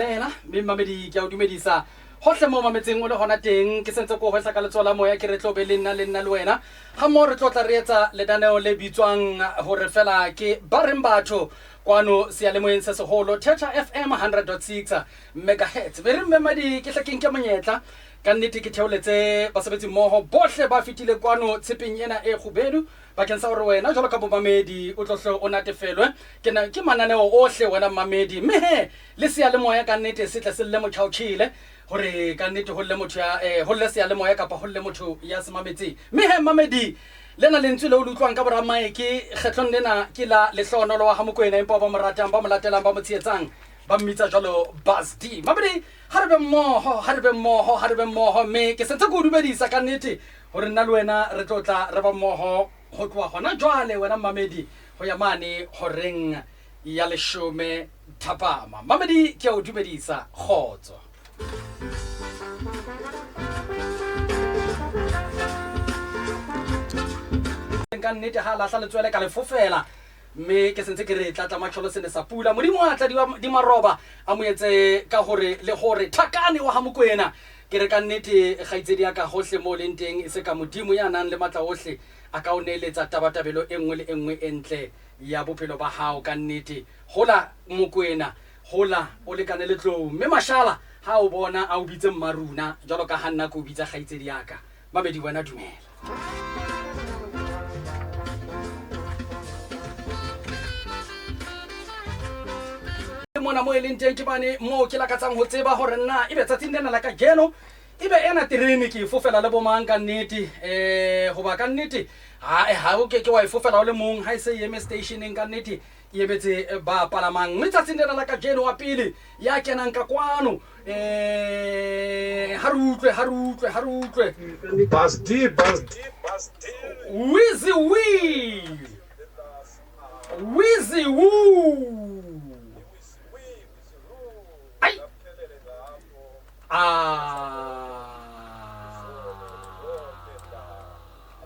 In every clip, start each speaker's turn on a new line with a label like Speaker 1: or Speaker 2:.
Speaker 1: Ena mme mamedi ke a o dumedisa hohle mo mametseng o le hona teng ke sentse go hwetla ka letsola moya ke re tlobe le nna le wena ha mo re tlotla re etsa ledaneo le bitswang hore fela ke ba reng batho kwano sealemoeng se seholo Theta FM 100.6 megahertz be re mmemadi ke hlakeng ke monyetla ka nnete ke theoletse basebetsi mmoho bohle ba fitile kwano tshepeng ena e kgubedu bakeng sa hore wena jwalo ka bomamedi o tlohlo o natefelwe ke mananeo ohle wena mamedi mme he le sealemoya ka nnete se tle se le motjhaotjhile hore ka nnete ho le motho ya ho le sealemoya kapa ho le motho ya se mametseng mme he mamedi lena lentswe le o le utlwang ka bora mae ke kgetlong lena ke la lehlonolo wa ha Mokoena empa ba mo ratang ba mo latelang ba mo tsietsang ba mmitsa jwalo Buzz D mamedi ha re be mmoho mme ke sentse go dumedisa ka nnete hore nna le wena re tlotla re ba mmoho ho tloa hona jwale wena mamedi ho ya mane horeng ya leshome thapama mamedi ke a o dumedisa khotso ka nnete ha la hla letswele ka lefofela mme ke sentse ke re tlatla matsholo sene sa pula modimo a tla di maroba a moetse ka hore le hore thakane wa ha Mokoena ke re ka nnete gaitsedi ya ka hohle mo leng teng se ka modimo ya nang le matla ohle a ka o neeletsa tabatabelo e nngwe le e nngwe entle ya bophelo ba hao ka nnete hola Mokoena hola o lekane le tlou mme mashala ha o bona a o bitse mmaruna jalo ka hanna ko bitsa gaitsedi ya ka mamedi wena dumela mona mo eleng teng ke bane mo ke lakatsang ho tseba hore nna ebe tsatsing lena la ka geno ebe ena terene ke fofela le bomang ka nnete hoba ka nnete ha o ke wa ifofela o le mong ha se eme stationeng ka nnete e ebetse ba palamang mme tsatsing lena la ka geno wa pele ya kenang ka kwano ha re utlwe
Speaker 2: Buzz D
Speaker 1: Wheezy woo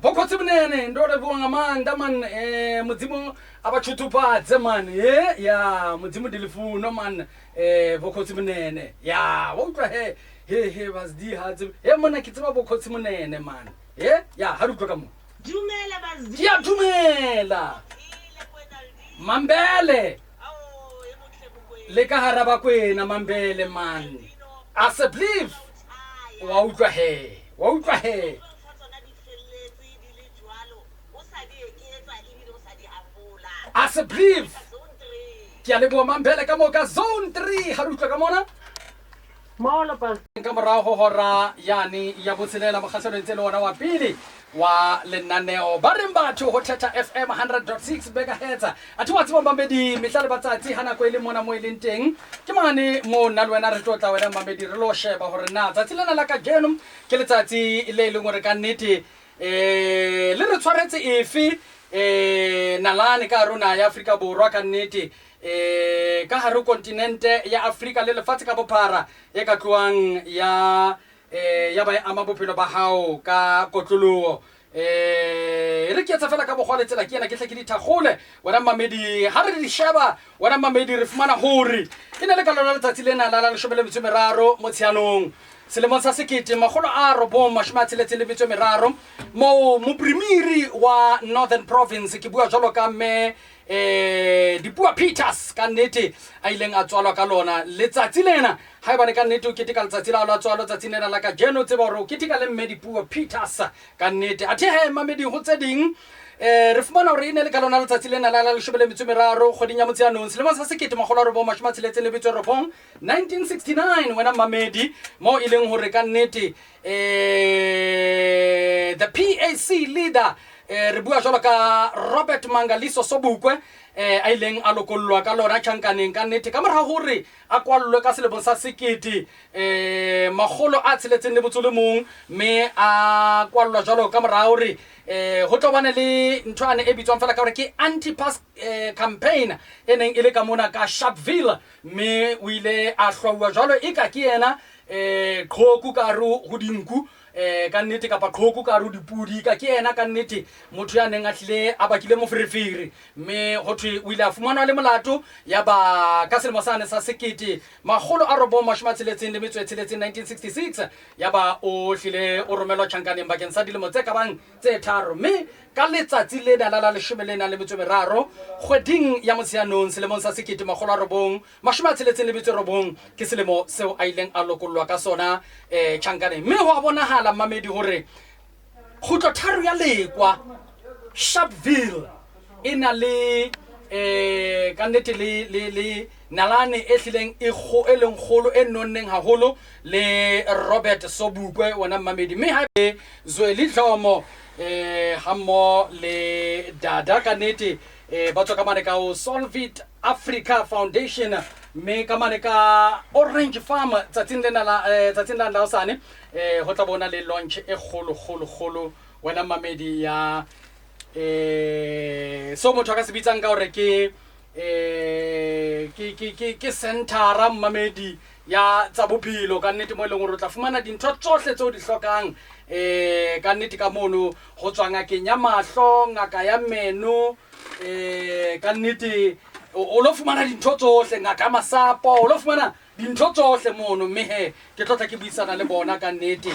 Speaker 1: Bokotsi bunene ndo re buanga manda man mudzimu abachutupadze man ya mudzimu dilifuno man bokotsi bunene ya wa utlwa he Buzz D hatse mona ke tseba bokotsi bunene man ya ha re utlwa ka mo
Speaker 3: dumela Buzz D
Speaker 1: ya dumela mambele le ka hara ba kwena mambele man ase believe wa utlwa he ase believe ke a le bo mambele ka mo ka zone 3 ha re utlwa ka mona
Speaker 3: Molo Buzz
Speaker 1: ka morago hora yani ya botshelela mogahelo ntse le ona wa pele wa lenaneo ba reng batho ho Theta FM 100.6 megahertz a thuwa tseba mamedi mehlale batsatsi hana ko ile mona mo ileng teng ke mane mo nna le wena re tlotla wena mamedi re lo sheba hore na tsatsi lena la ka geno ke letsatsi le leng hore ka nnete le re tshwaretse efe nalane ka rona ya Afrika Borwa ka nnete ka hare kontinente ya Afrika le lefatshe ka bophara e ka tloang ya ba ama bophelo ba hao ka kotloloho re ke tsa fela ka bogwale tsela ke ena ke tle ke dithagole wena mamedi ha re di sheba wena mamedi re fumana hore ene le ka lona letsatsi lena la 13 mo Tshianong selemong sa 1963 mo moprimiri wa Northern Province ke bua jwalo ka mme Dipuo Peters ka nnete a ileng a tswalwa ka lona letsatsi lena ha eba ne ka nnete o ketika letsatsi la tswalo tsatsing lena la ka geno tseba hore o ketika le mme Dipuo Peters ka nnete athe he mamedi ho tse ding re fumana hore ene le ka lona letsatsi lena la 13 kgoding ya Motsheanong selemong sa 1969 wena mamedi mo ileng hore ka nnete the PAC leader re bua jwalo ka Robert Mangaliso Sobukwe a ileng a lokollwa ka lona tjhankaneng ka nnete ka mora hore a kwallwe ka selemo sa 1961 mme a kwallwa jwalo ka mora hore ho tobane le ntwane e bitswang fela ka hore ke anti-pass campaign eneng ile ka mona ka Sharpeville mme o ile a hlwa jwalo eka ke yena qhoku ka ru ho dinku ka nnete kapa qhoko ka ru dipudi ka ke ena ka nnete motho ya neng a hlile a bakile mo ferefere mme ho thwe o ile a fumanwa le molato ya ba ka selemo sane sa 1966 ya ba o hlile o romelwa tjhankaneng bakeng sa dilemo tse ka bang tse tharo mme ka letsatsi lena la 13 kgweding ya Motsheanong selemong sa 1969 ke selemo seo a ileng a lokollwa ka sona tjhankaneng mme ho a bonahala mamedi hore khutlo tharo ya lekwa Sharpeville ina le ka nnete le nalane e hlileng e leng kgolo e nonneng haholo le Robert Sobukwe wona mamedi mme ha Zweli Dlomo hammo le dada ka nnete ba tswa ka mane ka o Solve It Africa Foundation mme ka mane ka Orange Farm tsatsing la Laosane ho tla bona le launch e kgolo wena mamedi ya so motho ka se bitsang ka hore ke centera mamedi ya tsa bophelo ka nnete mo e leng hore o tla fumana dintho tsohle tseo di hlokang ka nnete ka mono ho tswa ngakeng ya mahlo ngaka ya meno ka nnete o lo fumana dintho tsohle ngaka masapo o lo fumana dintho tsohle mono mme he ke tlotla ke buisana le bona ka nnete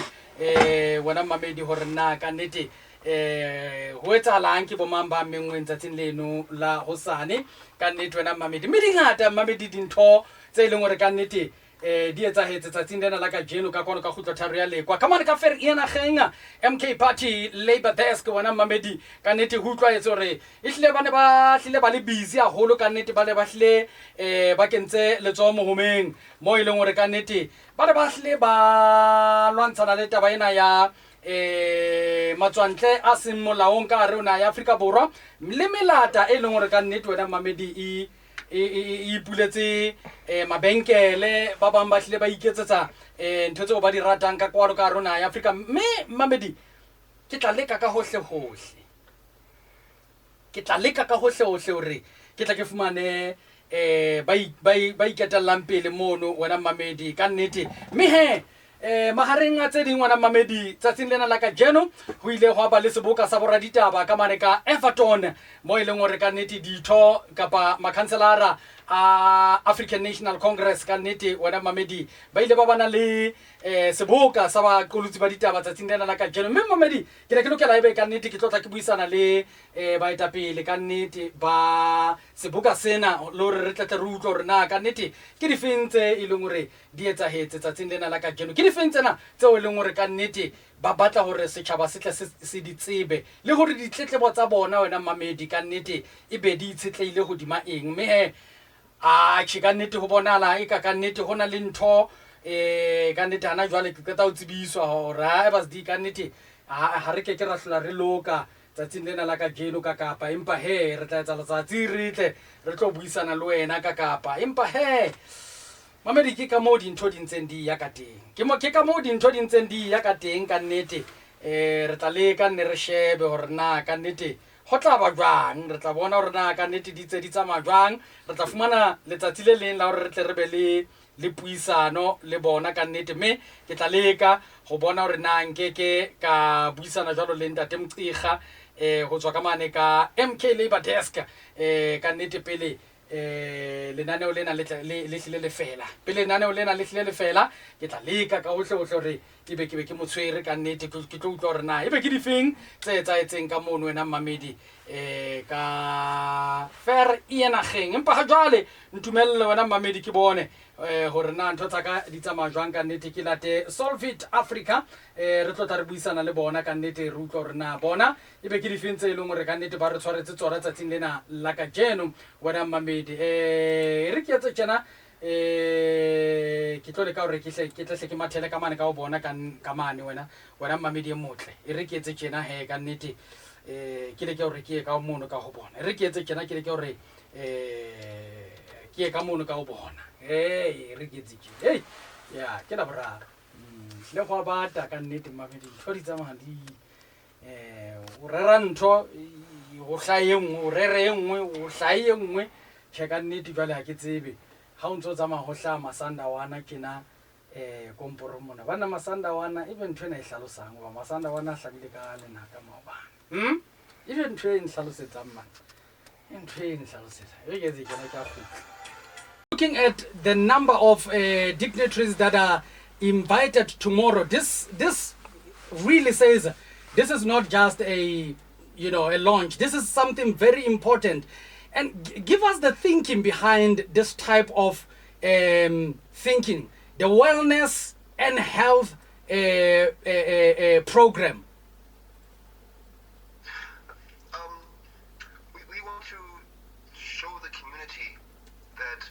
Speaker 1: wena mamedi hore na ka nnete ho etsahalang ke bomang ba mengweng tsatsing leno la hosane ka nnete wena mamedi mme dingata mamedi dintho tse leng hore ka nnete di etsahetse tsatsing lena la ka jeno ka kono ka khutlo tharo ya lekwa ka mane ka fer ena kgenga MK Party Labour Desk wena mamedi ka nnete ho utlwaetse hore ehlile ba ne ba hlile ba le busy haholo ka nnete ba le ba hlile ba kentse letsoho mohomeng mo ileng hore ka nnete ba le ba hlile ba lwantshana le taba ena ya matswantle a seng molaong ka hare ona ya Afrika Borwa le melata e leng hore ka nnete wena mamedi ipuletse mabenkele ba bang ba hlile ba iketsetsa ntho tseo ba di ratang ka kwalo ka rona ya Afrika mme mamedi ke tla leka ka hohle hore ke tla ke fumane ba iketellang pele mono wena mamedi ka nnete mme he mahareng a tse ding wena mamedi tsatsing lena la ka jeno ho ile ho ba le seboka sa boraditaba ka mane ka Everton mo e leng hore ka nnete ditho kapa makhanselara a African National Congress ka nnete wena mamedi ba ile ba bana le seboka sa ba qolotsi ba ditaba tsatsing lena la ka jeno mme mamedi ke ne ke lokela ebe ka nnete ke tlotla ke buisana le baetapele ka nnete ba seboka sena le hore re tla re utlwa hore na ka nnete ke difentse e leng hore di etsahetse tsatsing lena la ka jeno ke difentsena tseo e leng hore ka nnete ba batla hore setjhaba se tle se di tsebe le hore ditletlebo tsa bona wena mamedi ka nnete e be di itshetleile hodima eng mme he ka nnete ho bonahala e ka nnete hona le ntho ka nnete hana jwale ke qeta ho tsebiswa hore ba di ka nnete ha re ke ra hlola re loka tsatsing lena la ka jeno ka Kapa empa he re tla etsa letsatsi re tlo buisana le wena ka Kapa empa he mamedi ke ka mo dintho di ntseng di ya ka teng ke ka mo dintho di ntseng di ya ka teng ka nnete re tla le ka nne re shebe hore na ka nnete ho tla ba jwang re tla bona hore na ka nnete di tse di tsamaya jwang re tla fumana letsatsi le leng la hore re tle re be le puisano le bona ka nnete mme ke tla leka go bona hore na nkeke ka buisana jwalo le ntate Mcikga ho tswa ka mane ka MK Labour Desk ka nnete pele lenaneo lena le hlile le fela pele lenaneo lena le hlile le fela ke tla leka ka hohle hore ke motshwere ka nnete ke tlo utlwa hore na ebe ke difeng tse etsaetseng ka mono wena mamedi ka fer enageng empa ha jwale ntumelle wena mamedi ke bone hore na ntho tsa ka di tsamaya jwang ka nnete ke late Solve It Africa re tlo tla re buisana le bona ka nnete re utlwa hore na bona ebe ke difeng tse e leng hore ka nnete ba re tshwaretse tsona tsatsing lena la ka jeno wena mamedi re ke etse tjena ke tlo leka hore ke tle ke mathele ka mane ka o bona ka mane wena mamedi e motle re ke etse tjena he ka nnete ke le ke hore ke ka mono ka ho bona re ke etse tjena ke le ke hore ke ka mono ka ho bona re ke etse tjena ya ke la boraro le go bata ka nnete mamedi ntho di tsamaya di o rera ntho o hlaye nngwe o rere nngwe o hlaye nngwe che ka nnete jwale ha ke tsebe ha o ntso tsamaya ho hlaya masanda wana ke na komporo mona bana masanda wana ebe ntho ena e hlalosang goba masanda wana a hlabile ka lenaka maobana ebe ntho e nhlalosetsang man ntho e nhlalosetsa e ke kena ka khutla. Looking at the number of dignitaries that are invited tomorrow, this really says this is not just a a launch. This is something very important. And give us the thinking behind this type of thinking, the wellness and health program.
Speaker 2: We want to show the community that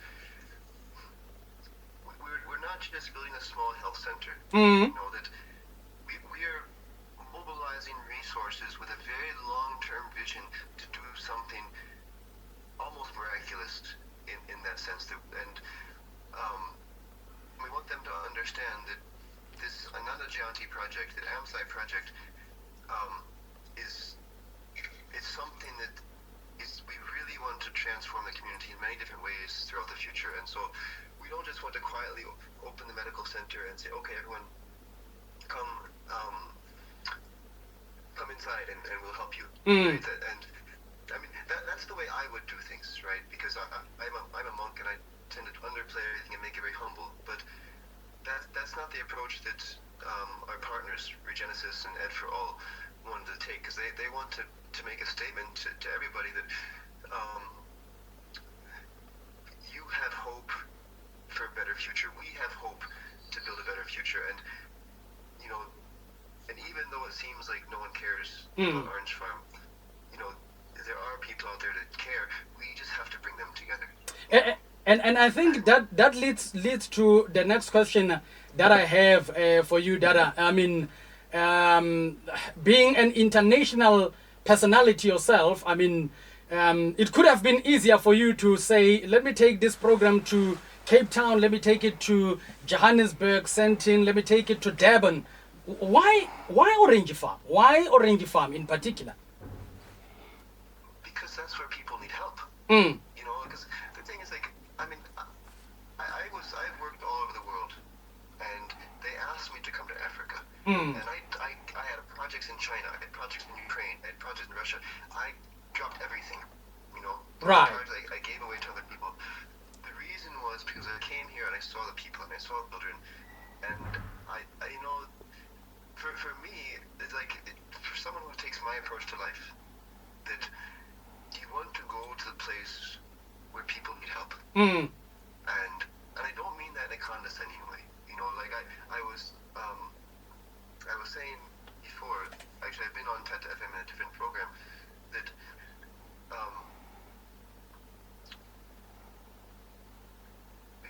Speaker 2: we're not just building a small health center.
Speaker 1: Mm-hmm.
Speaker 2: You know, that we are mobilizing resources with a very long-term vision to do something almost miraculous in that sense. And we want them to understand that this Ananda Jayanti project, the AMSI project, is something that we really want to transform the community in many different ways throughout the future. And so we don't just want to quietly open the medical center and say, okay, everyone, come inside and we'll help you. Right? And I mean, that's the way I would do things, right? Because I'm a monk and I tend to underplay everything and make it very humble. But that's not the approach that our partners, Regenesis and Ed for All, wanted to take. Because they want to make a statement to everybody that you have hope for a better future. We have hope to build a better future. And, you know, and even though it seems like no one cares about Orange Farm, you know, there are people out there that care. We just have to bring them together.
Speaker 1: And I think that leads to the next question that I have for you, Dada. I mean, being an international personality yourself, I mean, it could have been easier for you to say, let me take this program to Cape Town, let me take it to Johannesburg, Sandton, let me take it to Durban. Why Orange Farm? Why Orange Farm in particular?
Speaker 2: Because that's where people need help.
Speaker 1: Mm.
Speaker 2: You know, because the thing is, like, I mean, I've worked all over the world, and they asked me to come to Africa. And I had projects in China, I had projects in Ukraine, I had projects in Russia. I dropped everything, you know.
Speaker 1: Right.
Speaker 2: I gave away to other people. The reason was because I came here and I saw the people and I saw the children, and I you know, for me, it's like, for someone who takes my approach to life, that you want to go to the place where people need help. And I don't mean that in a condescending way. You know, like I was saying before, actually I've been on Tata FM in a different program, that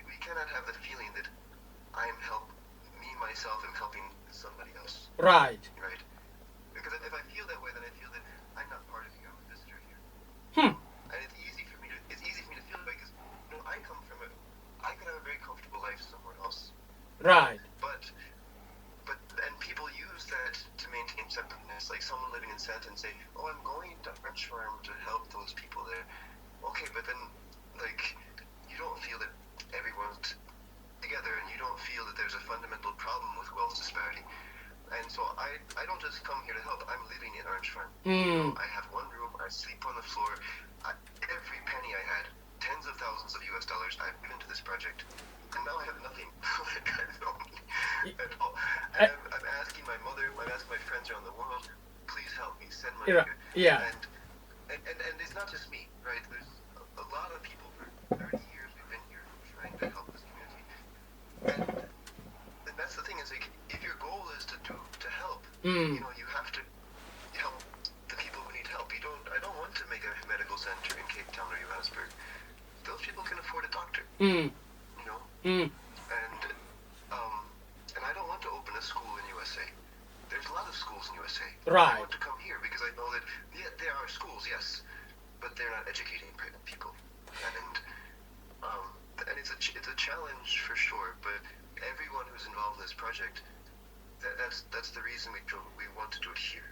Speaker 2: we cannot have the feeling that myself am helping somebody else.
Speaker 1: Right.
Speaker 2: Right. Because if I feel that way, then I feel that I'm not part of you. I'm a visitor here. And it's easy for me to feel that, because I come from I could have a very comfortable life somewhere else.
Speaker 1: Right.
Speaker 2: But and people use that to maintain separateness. Like someone living in Sandton say, "Oh, I'm going to Orange Farm to help those people there." Okay, but then you don't feel that everyone's together, and you don't feel that there's a fundamental problem with wealth disparity. And so I don't just come here to help. I'm living in Orange Farm. I have one room. I sleep on the floor. Every penny I had, tens of thousands of US dollars, I've given to this project. And now I have nothing. I don't at all. And I'm asking my mother, I'm asking my friends around the world, please help me, send money here.
Speaker 1: Yeah.
Speaker 2: And it's not just me, right? There's a lot of people for 30 years we've been here trying to help this community. And that's the thing, is if your goal is to help, you have to help the people who need help. I don't want to make a medical center in Cape Town or Johannesburg. Those people can afford a doctor. And I don't want to open a school in USA. There's a lot of schools in USA.
Speaker 1: Right.
Speaker 2: I want to come here because I know that there are schools, yes, but they're not educating people. And it's a challenge for sure. But everyone who's involved in this project, that's the reason we want to do it here.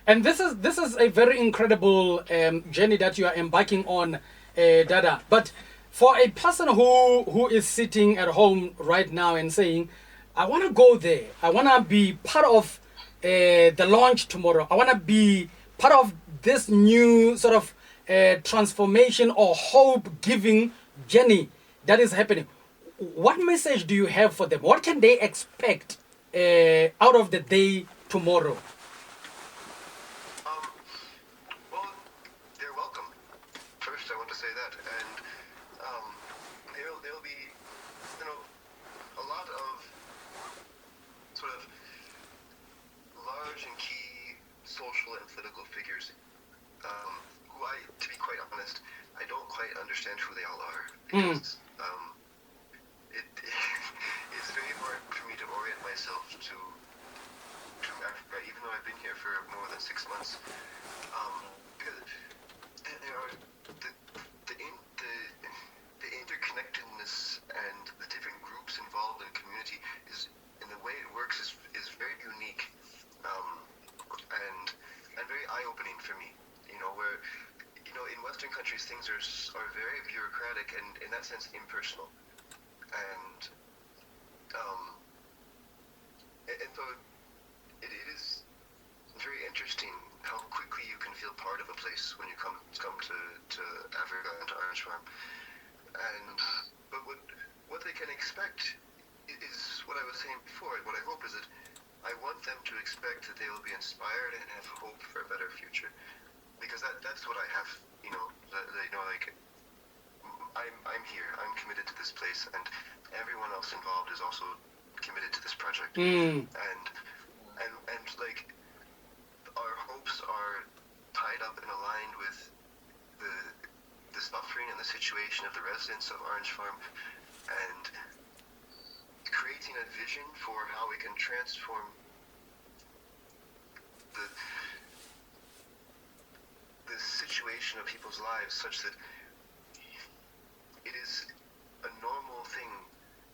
Speaker 1: And this is a very incredible journey that you are embarking on, Dada. But For a person who is sitting at home right now and saying, I want to go there, I want to be part of the launch tomorrow, I want to be part of this new sort of transformation or hope-giving journey that is happening, what message do you have for them? What can they expect out of the day tomorrow?
Speaker 2: Well, they're welcome. First, I want to say that, and there'll be, a lot of sort of large and key social and political figures, who to be quite honest, I don't quite understand who they all are, because it's very hard for me to orient myself to Africa, even though I've been here for more than 6 months. Because there are the interconnectedness and the different groups involved in community is, in the way it works, is very unique, and very eye-opening for me. Where in Western countries things are very bureaucratic and in that sense impersonal, and so it is very interesting how quickly you can feel part of a place when you come to Africa and to Orange Farm. But what they can expect is what I was saying before. What I hope is that I want them to expect that they will be inspired and have hope for a better future, because that's what I have. I'm here. I'm committed to this place, and everyone else involved is also committed to this project. And our hopes are tied up and aligned with the suffering and the situation of the residents of Orange Farm, and creating a vision for how we can transform the situation of people's lives such that it is a normal thing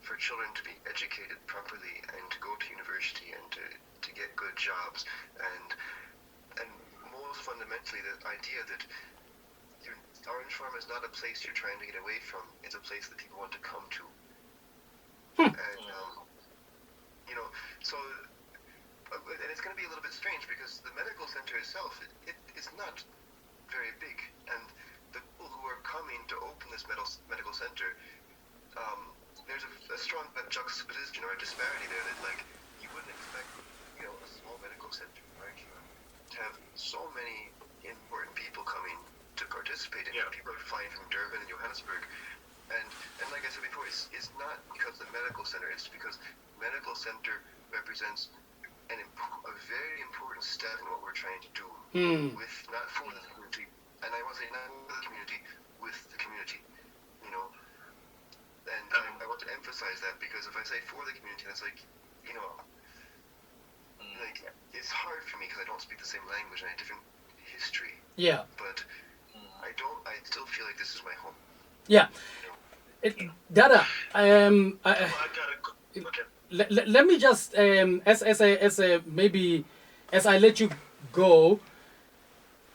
Speaker 2: for children to be educated properly and to go to university and to get good jobs, and most fundamentally the idea that Orange Farm is not a place you're trying to get away from, it's a place that people want to come to. And and it's going to be a little bit strange because the medical center itself, it's not very big, and the people who are coming to open this medical center, there's a strong juxtaposition or a disparity there that you wouldn't expect a small medical center, right, to have so many important people coming to participate in it. People are flying from Durban and Johannesburg, and like I said before, it's not because the medical center, it's because medical center represents a very important step in what we're trying to do with, not for the community, and I want to say not for the community, with the community, and I want to emphasize that, because if I say for the community, that's it's hard for me because I don't speak the same language and a different history. Yeah. But I still feel like this is my home.
Speaker 1: Yeah. Dada, let me just maybe as I let you go,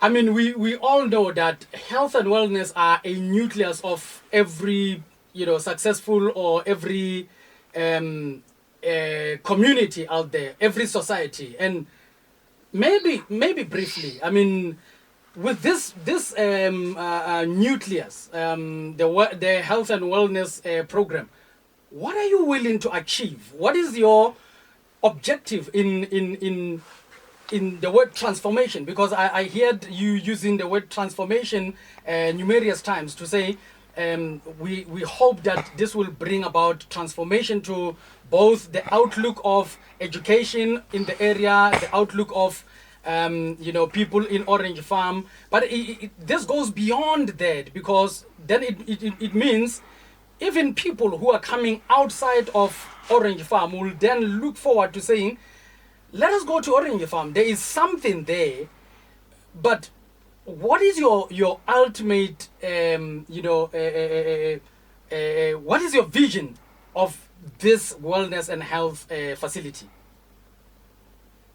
Speaker 1: I mean, we all know that health and wellness are a nucleus of every successful or every community out there, every society, and maybe briefly, I mean, with this nucleus, the health and wellness program, what are you willing to achieve? What is your objective in the word transformation? Because I heard you using the word transformation numerous times to say we hope that this will bring about transformation to both the outlook of education in the area, the outlook of people in Orange Farm, but this goes beyond that, because then it means even people who are coming outside of Orange Farm will then look forward to saying, let us go to Orange Farm. There is something there, but what is your ultimate, what is your vision of this wellness and health facility?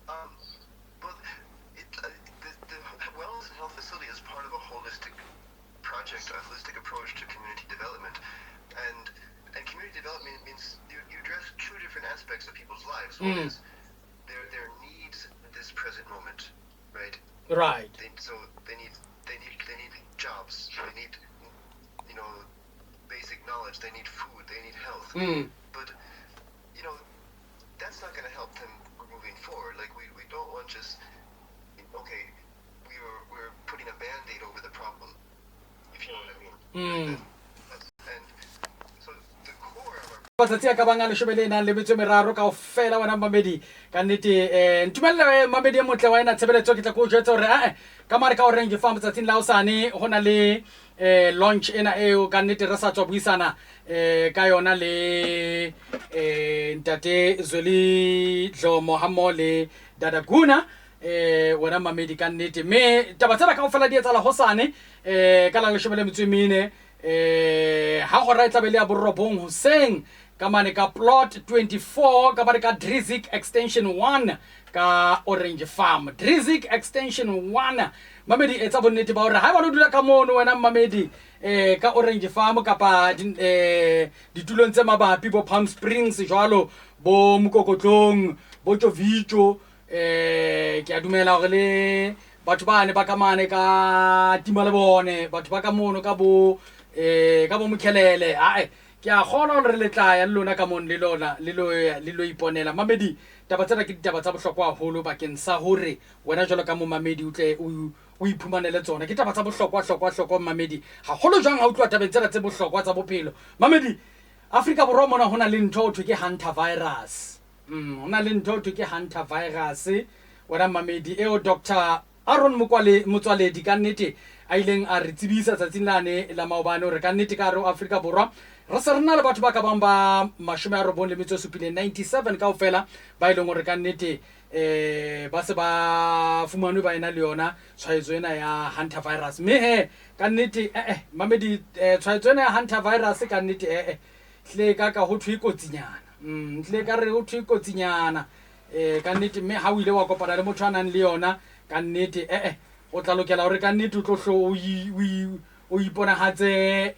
Speaker 2: The wellness and health facility is part of a holistic project, a holistic approach to community development. aspects of people's lives. One is their needs at this present moment, right?
Speaker 1: Right.
Speaker 2: So they need jobs. They need, you know, basic knowledge. They need food. They need health. But you know, that's not going to help them moving forward. Like we don't want just okay, we're putting a band-aid over the problem, if you know what I mean. And so the core of our
Speaker 1: Matsatsi a ka bang a leshome le nang le metso e meraro kaofela wena mamedi ka nnete ntumelle mamedi e motle wa ena tshebeletso ke tla ko jwetsa hore ka mare ka Orange Farm tsatsing la hosane ho na le launch ena eo ka nnete re sa tswa buisana ka yona le ntate Zweli Dlomo hammo le Dada Guna wena mamedi ka nnete me taba tsena kaofela di etsala hosane ka la leshome le metso e mene ha go ra tla be le ya borobong hoseng ka mane ka plot 24 ka bare ka Drizik extension 1 ka Orange Farm. Drizik extension 1 mamedi etsa bonnete ba hore ha ba lo dula ka mono wena mamedi ka Orange Farm kapa ditulong tse mabapi bo Palm Springs jwalo bo Mokokotlong bo Jovicho ke a dumela hore le batho ba ne ba ka mane ka Timalebone batho ba ka mono ka bo Mokhelele ke a gona hore le tla ya lona ka mon le lona le lo iponela mamedi taba tsena ke ditaba tsa bohlokwa haholo bakeng sa hore wena jwalo ka mo mamedi o tle o iphumanele tsona ke taba tsa bohlokwa mamedi haholo jwang ha o tloa tabeng tsena tse bohlokwa tsa bophelo mamedi Afrika Borwa mona hona le ntho thwe ke hunter virus hona le ntho thwe ke hunter virus wena mamedi eo Dr. Aaron Motswaledi ka nnete a ileng a re tsebisa tsatsing lane la maobane hore ka nnete ka re Afrika Borwa re se rena le batho ba ka bang ba 97 kaofela ba ileng hore ka nnete ba se ba fumanwe ba ena le yona tshwaetso ena ya hunter virus me ka nnete mamedi tshwaetso ena ya hunter virus ka nnete hle ka ho thwe kotsinyana hle ka re ho thwe kotsinyana ka nnete me ha o ile wa kopana le motho a nang le yona ka nnete o tla lokela hore ka nnete o tlohlo o iponahatse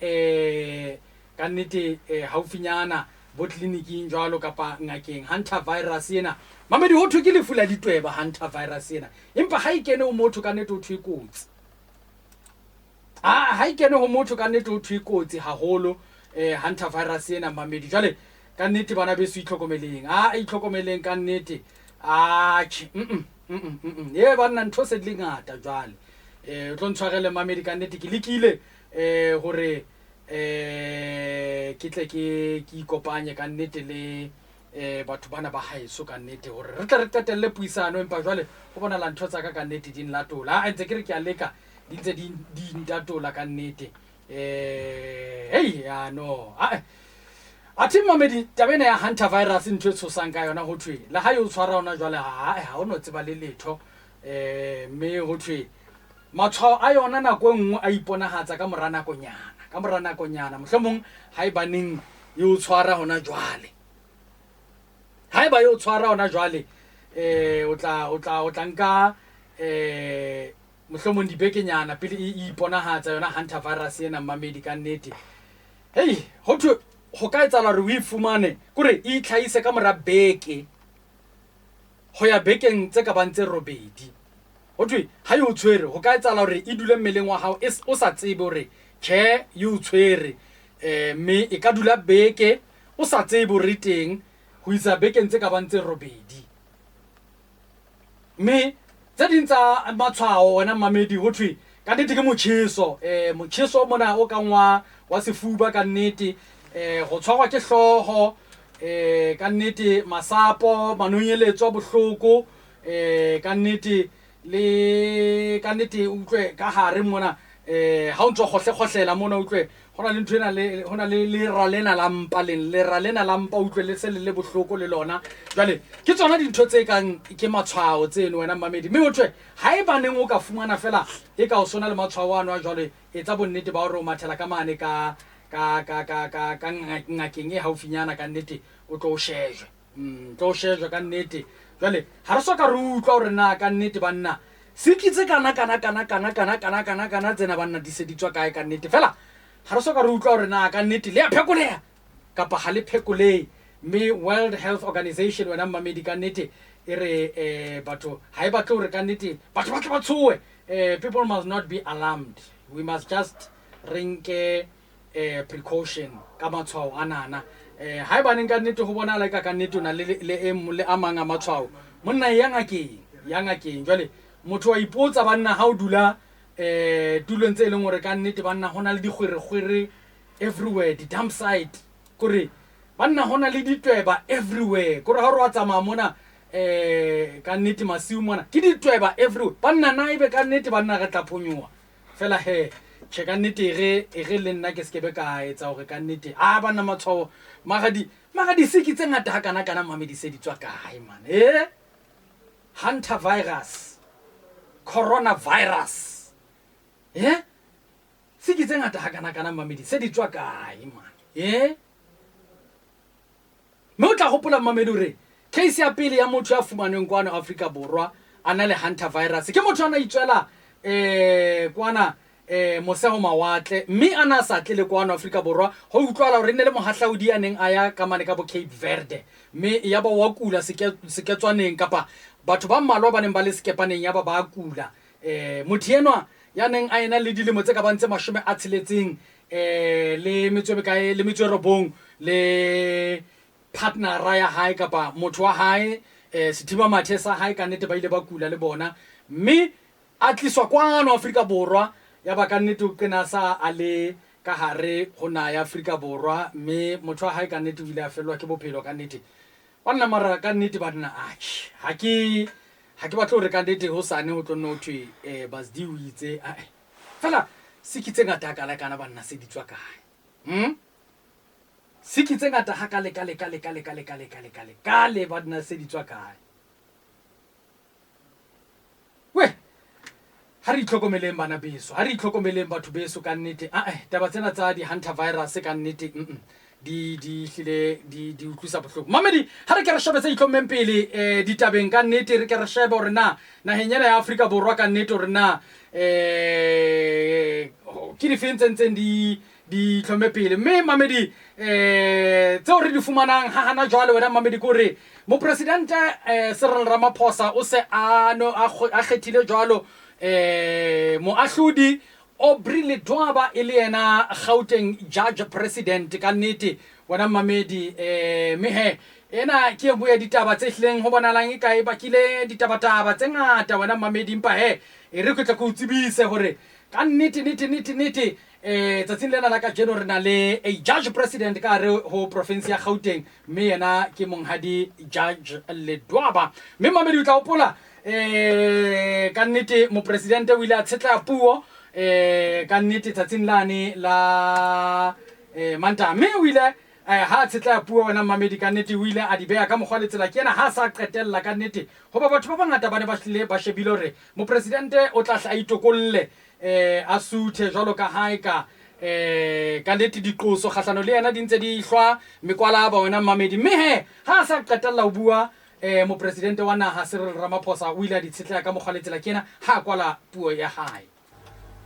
Speaker 1: ka nnete haufinyana bo tleliniking jwalo kapa ngakeng hunter virus ena mamedi ho thwe ke lefu la ditweba hunter virus ena empa ha ikene o motho ka nnete o thwe kotsi ha ikene ho motho ka nnete o thwe kotsi haholo hunter virus ena mamedi jwale ka nnete bana be se itlhokomeleng itlhokomeleng ka nnete ye bana ntho se di ngata jwale o tlo ntshwarele mamedi ka nnete ke lekile hore ke tle ke ikopanye ka nnete le batho bana ba haeso ka nnete hore re tle re qetelle puisano empa jwale go bona la ntho tsa ka nnete di nlatola ntse ke re ke a leka di ntse di ntatola ka nnete no athi mamedi tabena ya hunter virus ntho tshosang ka yona ho thwe la ha yo tshwara ona jwale ha o no tseba le letho me ho thwe matshwao a yona nako nngwe a iponahatsa ka mora nakonyana mohlomong ha e baneng yo tshwara hona jwale ha e ba yo tshwara hona jwale o tla nka mohlomong dibekenyana pele e iponahatsa yona hunter virus ena mamedi ka nnete ho thwe go ka etsala re o ifumane kore e itlhaise ka mora beke go ya bekeng tse ka bantse robedi ho thwe ha yo tshwere go ka etsala hore e dule mmeleng wa hao o sa tsebe hore ke yo tshwere me e ka dula beke o sa tsebe hore teng ho isa bekeng tse ka bantse robedi me tse ding tsa matshwao wena mamedi ho thwe ka nnete ke motjheso mona o kang wa sefuba ka nnete go tshwarwa ke hloho ka nnete masapo manonyeletso bohloko ka nnete utlwe ka hare mona ha o ntso kgohlela mona utlwe hona le ntwena hona le ralena lampa utlwe le se le bohloko le lona jwale ke tsona dintho tse kang ke matshwao tseno wena mamedi mme utlwe ha e baneng o ka fumana fela e ka o sona le matshwao ano jwale etsa bonnete ba hore o mathela ka mane ka ngakeng e haufinyana ka nnete o tlo shejwe ka nnete jwale ha re soka re utlwa hore na ka nnete banna sikitse kana tsena banna di se di tswa kae ka nnete fela ha re soka re utlwa hore na ka nnete le ya phekoleha kapa ha le phekolehe mme World Health Organization wena mamedi ka nnete e re batho ha e batle hore ka nnete batho ba tla ba tshoe. People must not be alarmed. We must just rinke precaution ka matshwao anana. Ha e baneng ka nnete ho bona la ka nnete na le amang a matshwao monna ya ngakeng jwale motho wa ipotsa banna ha o dula tulong tse leng hore ka nnete banna hona le digwere everywhere, di dump site kore banna hona le ditweba everywhere kore ha re wa tsamaya mona ka nnete masiu mona ke ditweba everywhere banna na ibe ka nnete banna re tla phonyoa fela he che ka nnete re le nna ke skebe ka etsa hore ka nnete banna matshwao magadi siki tse ngata ha kana mamedi se di tswa kae man Hunter virus, coronavirus. Siki tse ngata ha kana mamedi se di tswa kae man. Me o tla gopola mamedi re case ya pele ya motho ya fumaneng kwana Afrika Borwa ana le Hunter virus. Ke motho ana itswela kwana mosego mawatle mme ana sa tle le kwana Afrika Borwa ho utlwala hore ne le mohahlaudi aneng aya ka mane ka bo Cape Verde mme ya ba wa kula seketswaneng kapa batho ba mmalwa ba neng ba le skepaneng ya ba kula motho enwa ya neng a ena le dilemo tse ka bantse 60 le metswe kae le metswe robong le partner ya hae kapa motho wa hae setima mathe sa hae ka nnete ba ile ba kula le bona mme a tliswa kwano Afrika Borwa ya ba ka nnete ke na sa ale ka hare hona ya Afrika Borwa mme motho wa hae ka nnete o ile a felwa ke bophelo ka nnete banna mara ka nnete ba dina ha ke batle hore ka nnete ho sane ho tlo no thwe Basdi o itse fela sikitse ngata kana banna se di tswa kae sikitse ngata ha kale banna se di tswa kae we ha re itlhokomeleng bana beso ha re itlhokomeleng batho beso ka nnete taba tsena tsa di Hunter virus ka nnete di hlile di utlwisa bohloko mamedi ha re ke re shebe tse itlhommeng pele ditabeng ka nnete re ke re shebe hore na nahenyana ya Afrika Borwa ka nnete hore na ke di fentseng di itlhomme pele mme mamedi tseo re di fumanang ha hana jwale wena mamedi kore mo president Cyril Ramaphosa o se a kgethile jwalo mo ahludi Aubrey Ledwaba ile yena Gauteng judge president ka nnete wena mamedi mehe ena ke buya ditaba tse hleng ho bonalang e kae bakile ditaba tse ngata wena mamedi mpa re go tla go tsibise hore ka nnete tsatsing lena la ka jeno re na le a judge president ka re ho province ya Gauteng mme yena ke monghadi judge Ledwaba mme mamedi o tla opola ka nnete mo president o ile a tshetla puo ka nnete tsatsing lane la manta mme o ile ha tshetla puo wena mamedi ka nnete o ile a di beya ka mogwa letsela ke ena ha sa qetella ka nnete hoba batho ba bangata ba ne ba hlile ba shebile hore mo president o tla hla itokolle a suthe jwalo ka hae ka nnete diqoso kgahlano le yena di ntse di hlwa mekwala ba wena mamedi mme ha sa qetella ho bua mo president wa naha Cyril Ramaphosa o ile a di tshetla ka mogwa letsela ke ena ha kwala puo ya hae.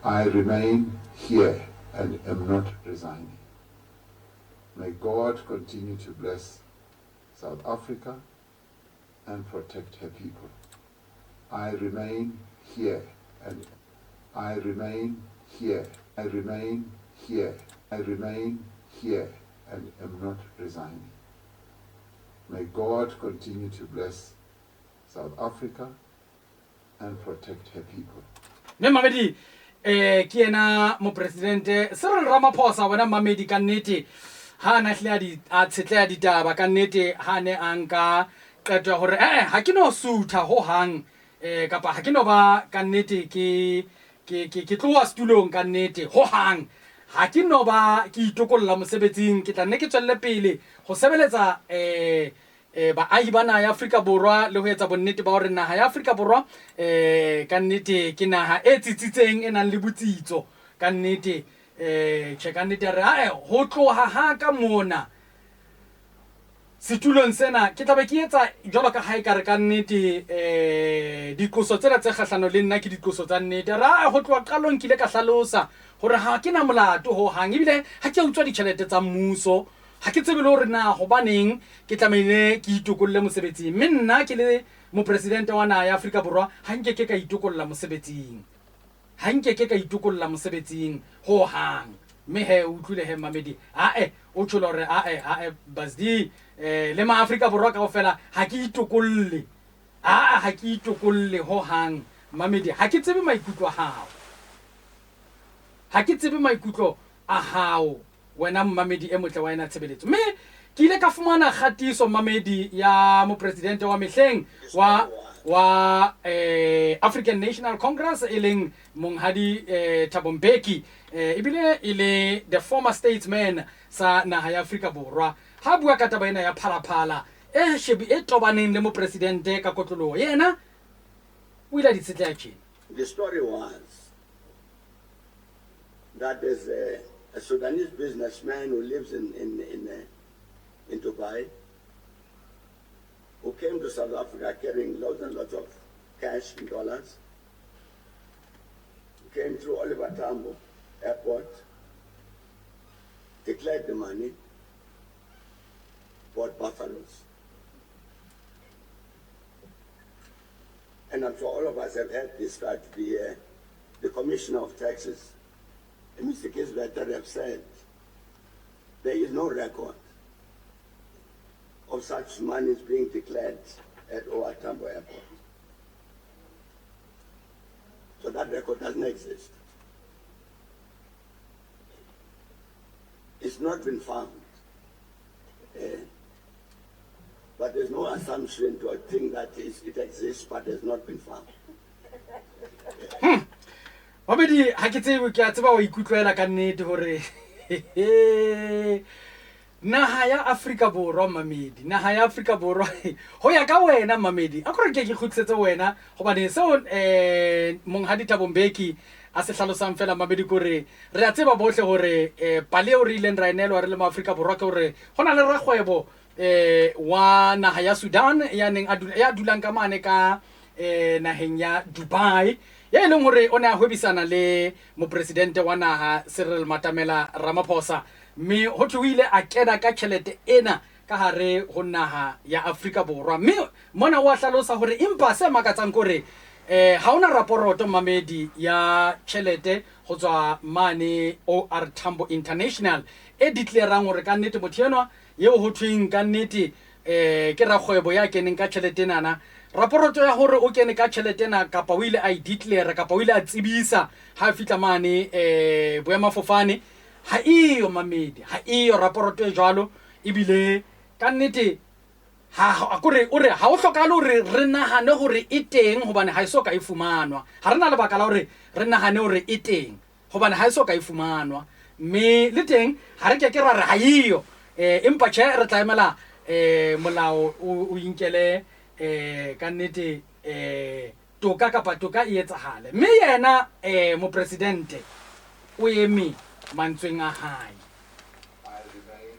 Speaker 4: I remain here and am not resigning. May God continue to bless South Africa and protect her people. I remain here and I remain here. I remain here. I remain here and am not resigning. May God continue to bless South Africa and protect her people.
Speaker 1: Mamedi ke ena mo presidente Cyril Ramaphosa wena mamedi ka nnete ha na hle a tshetla ditaba ka nnete ha ne anka qetwa hore ha ke no sutha ho hang kapa ha ke no ba ka nnete ke tloa stulong ka nnete ho hang ha ke no ba ke itokolla mosebetsing ke tla nne ke tswelle pele go sebeletsa baahi ba naha ya Afrika Borwa le ho etsa bonnete ba hore naha ya Afrika Borwa ka nnete ke naha e tsitsitseng e nang le botsitso ka nnete ka nnete re ho tloha ha ka mona setulong sena ke tlabe ke etsa jwalo ka ha e ka re ka nnete dikoso tsena tse kgahlano le nna ke dikoso tsa nnete ho tloha qalong ke ile ka hlalosa hore ha ke na molato ho hang ebile ha ke utswa ditjhelete tsa mmuso ha ke tsebe le hore na hobaneng ke tlamehile ke itokolle mosebetsing mme nna ke le mopresidente wa naha ya Afrika Borwa ha nke ke ka itokolla mosebetsing ha nke ke ka itokolla mosebetsing ho hang mme he utlwile he Mamedi o tsholo re Basdi le ma Afrika Borwa kaofela ha ke itokolle ha ke itokolle ho hang Mamedi ha ke tsebe maikutlo a hao ha ke tsebe maikutlo a hao wena Mamedi e motle wa ena tshebeletso mme ke ile ka fumana khatiso Mamedi ya mopresidente wa mehleng wa African National Congress eleng Monghadi Thabo Mbeki ibile ile the former statesman sa naha ya Afrika Borwa ha bua ka taba ena ya phalaphala shebi e tobaneng le mopresidente ka kotlolo yena o ile ditsetla tjena.
Speaker 5: The story was that there's a Sudanese businessman who lives in Dubai, who came to South Africa carrying lots and lots of cash in dollars, came through Oliver Tambo Airport, declared the money, bought buffaloes. And I'm sure all of us have heard this, that the Commissioner of Taxes, Mr. Kisbetter, have said there is no record of such monies being declared at OR Tambo Airport. So that record doesn't exist. It's not been found. But there's no assumption to a thing that it exists but has not been found.
Speaker 1: Mamedi ha ke tsebe ke a tseba wa ikutlwela ka nnete hore naha ya Afrika Borwa Mamedi naha ya Afrika Borwa ho ya ka wena Mamedi a kore ke khutsetse wena hobane seo Monghadi Thabo Mbeki a se hlalosang fela Mamedi gore re a tseba bohle hore paleo re ileng ra enelwa re le ma Afrika Borwa ke hore hona le ragwebo wa naha ya Sudan ya neng ya dulang ka mane ka naheng ya Dubai ya eleng hore o ne a hwebisana le mopresidente wa naha Cyril Matamela Ramaphosa mme ho thuile a kena ka tjhelete ena ka hare ho naha ya Afrika Borwa mme mona wa hlalosa hore impa se makatsang gore ha ona raporoto Mamedi ya tjhelete ho tswa mane OR Tambo International e declarang hore ka nnete motho enwa yeo ho thweng ka nnete ke ragwebo ya keneng ka tjhelete nana raporoto ya hore o kene ka tjhelete na kapa o ile a declare kapa o ile a tsebisa ha fitla mane boemafofane ha iyo Mamedi ha iyo raporoto e jwalo ebile ka nnete ha akore o re ha o hlokala hore re nahane hore e teng hobane ha iso ka e fumanwa ha rena le bakala hore re nahane hore e teng hobane ha iso ka e fumanwa mme le teng ha re ke ra re ha iyo empa tjhe re tlaemela molao o inkele ka nnete toka kapa toka e etsahale mme yena mopresidente o eme mantsweng a hae.
Speaker 4: I remain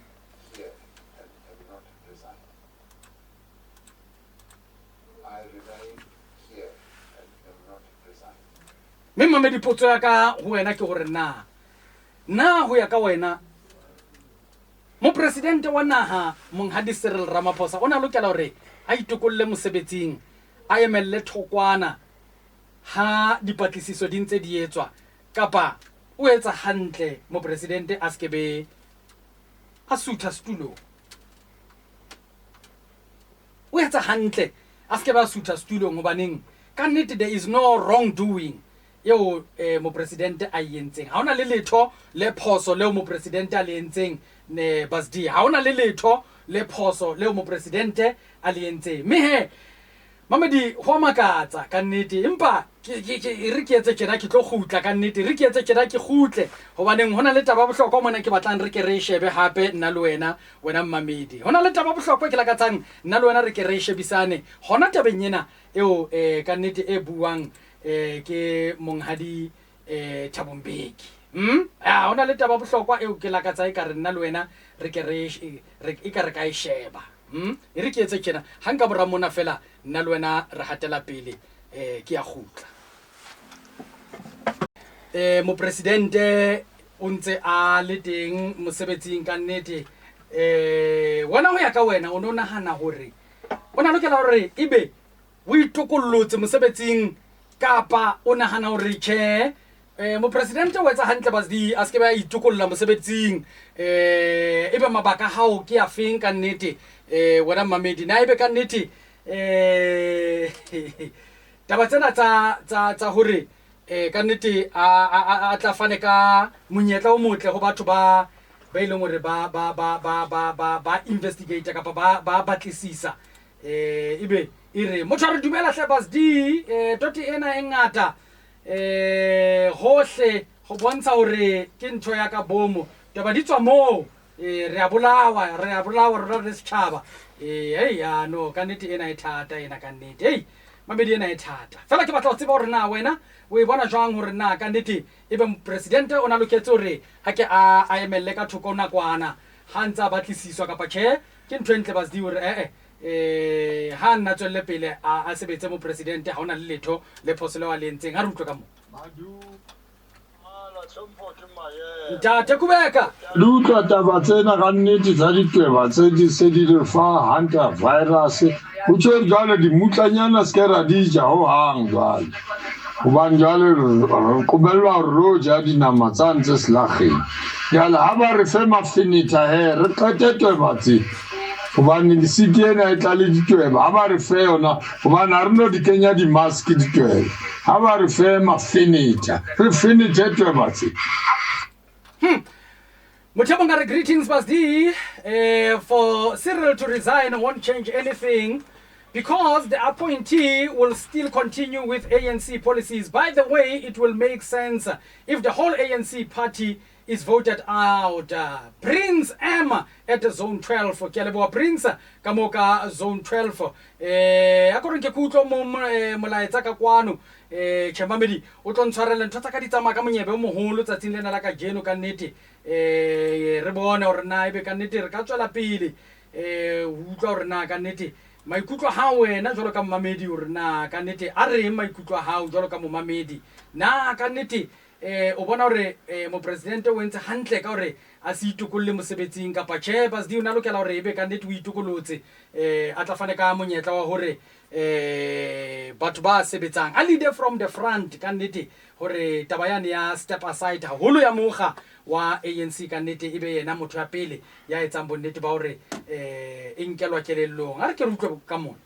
Speaker 4: here and have not resigned. I remain here and have not resigned.
Speaker 1: Mme Mamedi potso ya ka ho wena ke hore na ho ya ka wena mopresidente wa naha Monghadi Cyril Ramaphosa ona lokela hore a itokolle mosebetsing a emelle thokwana ha dipatlisiso di ntse di etswa kapa o etsa hantle mopresidente a skebe a sutha stulo o etsa hantle a skebe a sutha stulo ngobaneng ka nnete there is no wrongdoing eo mopresidente a yentseng ha ona le letho le phoso leo mopresidente a le yentseng ne Basdi ha ona le letho le phoso leo mopresidente a le yentseng mme he Mamedi ho makatsa ka nnete empa re ke etse tjena ke tlo khutla ka nnete re ke etse tjena ke khutle hobaneng hona le taba bohlokwa mona ke batlang re ke re shebe hape nna le wena Mamedi hona le taba bohlokwa ke lakatsang nna le wena re ke re shebisane hona tabeng ena eo ka nnete e buang ke Monghadi Thabo Mbeki hona le taba bohlokwa eo ke lakatsa e ka re nna le wena re ke re e ka re ka e sheba e re ke etse tjena ha nka bora mona fela nna le wena re hatela pele ke ya khutla mopresidente o ntse a le teng mosebetsing ka nnete wena ho ya ka wena o no nahana hore o na lokela hore ebe o itokollotse mosebetsing kapa o nahana hore tjhe mopresidente o etsa hantle Basdi a se ke ba itokolla mosebetsing ebe mabaka hao ke a feng ka nnete wena Mamedi na ebe ka nnete taba tsena tsa hore ka nnete a tla fane ka monyetla o motle ho batho ba ileng hore ba investigate kapa ba batlisisa ebe ire motho re dumela hle Basdi toti ena e ngata hohle go bontsha hore ke ntho ya ka bomo taba di tswa mo re a bolawa re setjhaba hey ya no ka nnete ena e thata ena ka nnete hey Mamedi ena e thata fela ke batla ho tseba hore na wena o e bona jwang hore na ka nnete ebe presidente o na loketse hore ha ke a emelle ka thoko nakwana ha ntsa batlisiswa kapa tjhe ke ntho e ntle Basdi hore ha nna tswelle pele a sebetse mo presidente ha ona le letho le phoselo wa lentseng ha re utlwe ka mo ntate kubeka
Speaker 6: le utlwa taba tsena ka nnete tsa ditweba tse di se di re fa hanta virus ho tjho jwale dimutlanyana se ke ra di ja ho hang jwale hobane jwale re qobellwa hore ro ja dinama tsa ntse selakgeng jwale ha ba re fe mafinita re qete tweba tse hobane di-city ena e tla le ditweba ha ba re fe yona hobane ha re no di kenya di-mask ditweba ha ba re fe mafinita re finite tweba tse
Speaker 1: Mutabangare, greetings, Basdi. For Cyril to resign won't change anything because the appointee will still continue with ANC policies. By the way, it will make sense if the whole ANC party is voted out. Prince M at zone 12 for Kelebo Prince Kamoka zone 12. According to Kuto Molaetsa ka kwano Chemamedi o tlo ntshwarela ntho tsa ka ditsamaya ka monyebe o moholo tsatsing lena la ka jeno ka nnete re bone hore na ebe ka nnete re ka tswela pele utlwa hore na ka nnete maikutlo ha wena jwalo ka Mamedi hore na ka nnete a re maikutlo ha jwalo ka Mamedi na ka nnete o bona hore mo president o entse hantle ka hore a se itukolle mosebetsing kapa tjhe Basdi o na lokela hore ebe ka nnete o itukolotse a tla fane ka monyetla wa hore batho ba sebetsang a leader from the front ka nnete hore taba yane ya step aside haholo ya mokga wa ANC ka nnete ebe yena motho ya pele ya etsang bonnete ba hore e nkelwa kelellong a re ke re utlwe ka mona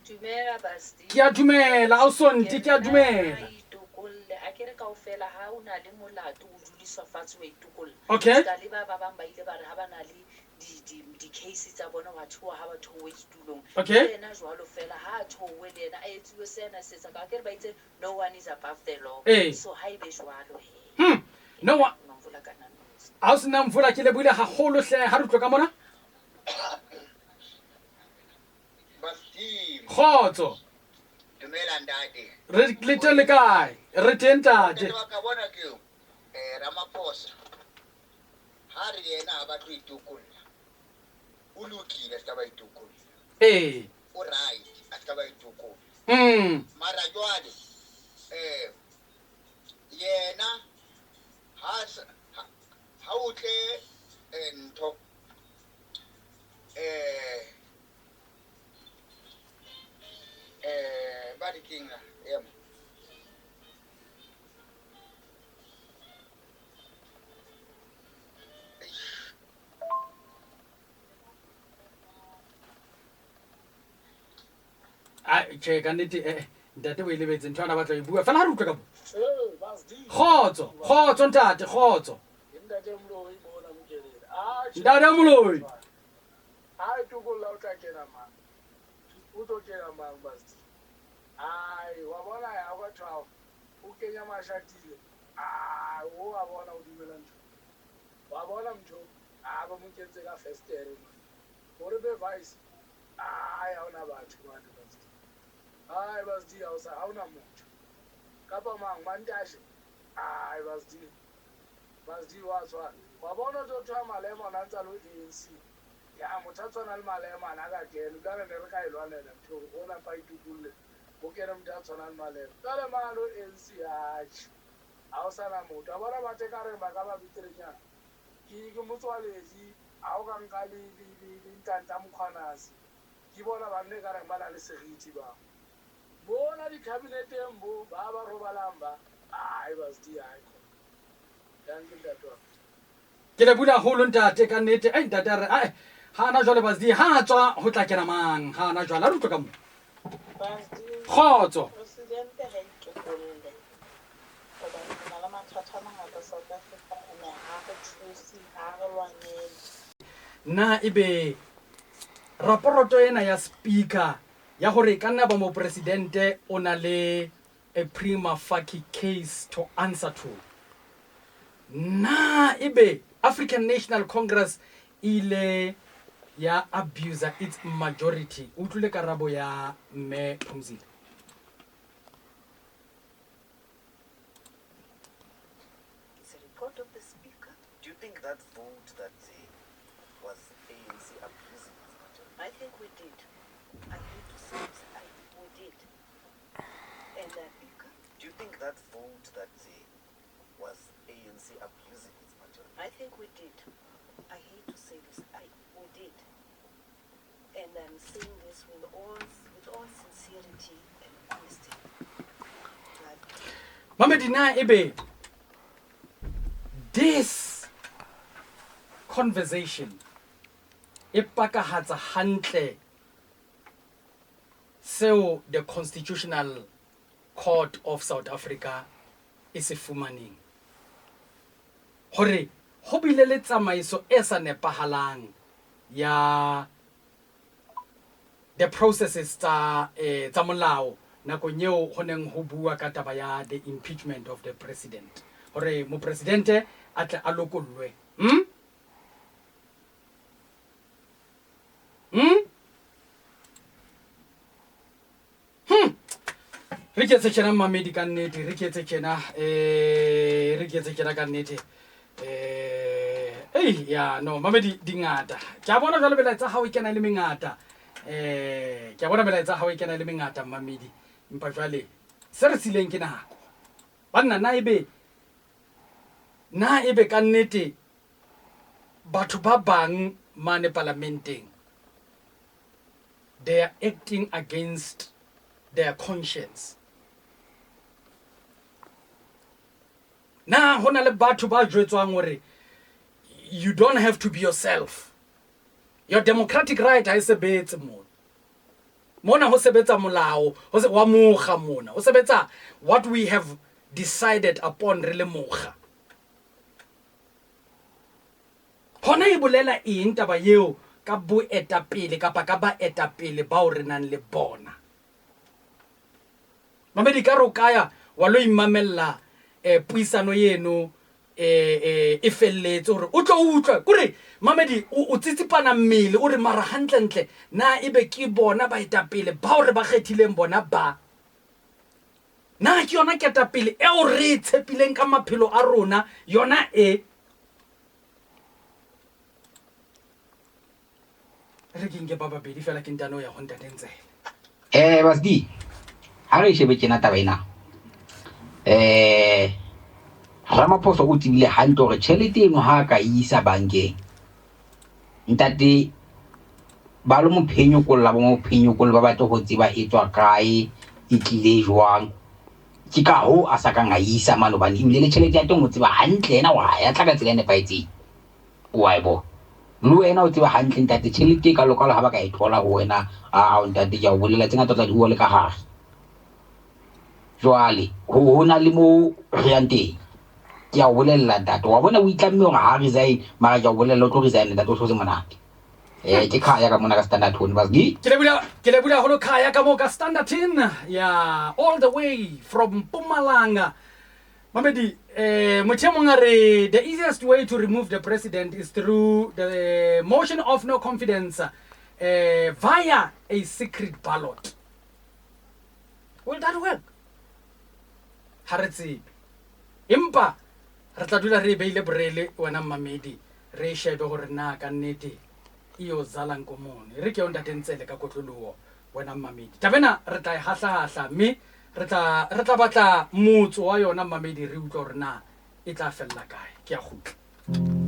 Speaker 7: dumela Basdi
Speaker 1: ke a dumela Ausonti ke a dumela
Speaker 7: akere kaofela ha o na le molato o dudiswa fatshe wa itukolla
Speaker 1: okay
Speaker 7: ka le ba bang ba ile ba re ha ba na le di cases tsa bona wa thoa ha ba thoe ditulong
Speaker 1: okay
Speaker 7: yena jwalo fela ha thoe le yena a etsiwe sena setsa ka akere ba itse no one is above the law so ha ibe jwalo
Speaker 1: no one
Speaker 7: mvula kana
Speaker 1: ha o sena mvula ke lebile haholo hle ha re utlwe ka mona
Speaker 8: Basdi
Speaker 1: khotso
Speaker 8: dumela ntate
Speaker 1: re le kae re teng tate
Speaker 8: wa ka bona ke Ramaphosa ha re yena ha ba tlo itukolla o lokile se ka ba itukolla o right a se ka ba itukolla mara jwale yena ha o tle ntho ba di kinga
Speaker 1: tjhe ka nnete ntate o e lebetse ntho ana batla e bua fela ha re utlwe ka bo kgotso ntate kgotso ntate Moloi
Speaker 6: ha itukolla o tla kena mang o tlo kena mang Basdi wa bona ya kwa 12 o kenya mashatile o a bona o dumela ntho wa bona mtho ba mo kentse ka first year gore be vice ha ona batho ba Basdi Basdi ha ona motho kapa mang mantashe Basdi wa tswa wa bona o tshwa malema na ntsa lo ANC ya motho a tswana le malema a ka kene ka re re ka ilwanela mtho o na pa itukulle o kere motho a tswana le malema ka le malo ANC ha o sana motho a bona ba te ka re ba ka ba bitrenyana ke motswaledi
Speaker 9: a o ka nka le ntanta mokgwanase ke bona banne ka reng ba na le seriti ba bona di-cabineteng bo ba robalang ba Basdi ai
Speaker 1: ke le bula holo ntate ka nnete ntate a re ha ana jwale Basdi ha tswa ho tla kena mang ha ana jwale a re utlwe ka mo khotso
Speaker 10: presidente ha itokolle ba na la mathata mangata South Africa ene ha re thusi ha re lwanele
Speaker 1: na ibe raporoto ena ya speaker ya hore ka nna ba mo presidente o na le a prima facie case to answer to na ibe African National Congress ile ya abuser its majority utlule karabo ya me Phumzile.
Speaker 11: It's a report of the speaker. Do you think that vote that was ANC abusing its majority?
Speaker 10: I think we did. I hate to say it, we did. And speaker.
Speaker 11: Do you think that vote that was ANC abusing its majority?
Speaker 10: I think we did. I hate to say this, we did. And I'm saying this with all sincerity and honesty.
Speaker 1: Mamedina ebe this conversation ipakahatsa hantle seo the Constitutional Court of South Africa is fumaning hore ho bile le tsamaiso e sa nepahalang ya the processes tsa molao nakong eo ho neng ho bua ka taba ya the impeachment of the president hore mo presidente a tle a lokollwe re ke tshena mamedi ka nnete re ke tshena ka nnete ya no mamedi dingata ke a bona jwale bela tsa hao ikena le mengata ke a bona bela tsa hao ikena le mengata mamedi mpa jwale se re sileng ke nako banna na ebe ka nnete batho ba bang mane parlamenteng they are acting against their conscience na hona le batho ba jwetswang hore you don't have to be yourself. Your democratic right ha sebetse mona ho sebetsa molao wa mokga mona ho sebetsa what we have decided upon re le mokga hona e bolela eng taba yeo ka boetapele kapa ka baetapele bao re nang le bona mamedi ka ro kaya wa lo imamella puisano yeno e felletse hore o tlo utlwa kore mamedi o tsitsipana mmele o re mara hantlentle na ebe ke bona baetapele bao re ba kgethileng bona ba na ke yona ketapele e o re tshepileng ka maphelo a rona yona re ke baba bedi fela ke ntano ya go ntatentsela
Speaker 12: Basdi ha re shebe tsena taba ena Ramaphosa o tibile hantle hore tjhelete eno ha ka isa bankeng ntate ba lo mophenyo kolla ba mophenyo kolla ba batla ho tseba e tswa kae e tlile jwang ke ka ho a sa ka nga isa mano ba nimile le tjhelete ya teng o tseba hantle ena wa ya tla ka tsela ne paitseng wa ibo lo ena o tseba hantle ntate tjhelete ka lokalo ha ba ka e thola ho wena a ntate ja o bolela tsenga tla di ho le ka hare jwale ho na le mo rianteng ya bolela ntate wa bona o itlamme hore ha resign mara ja o bolela o tlo resign ntate o se monate ke khaya ka mona ka standard tone Basdi
Speaker 1: ke le bula holo khaya ka mo ka standard tin ya all the way from Mpumalanga mamedi mothemong are the easiest way to remove the president is through the motion of no confidence via a secret ballot. Will that work? Haretsi impa re tla dula re beile borele wena mamedi re shebe gore na ka nnete io zalang komone re ke onda tentsele ka kotloloho wena mamedi tabena re tla hahla mme re tla batla motso wa yona mamedi re utlwa gore na e tla fella kae ke a gutla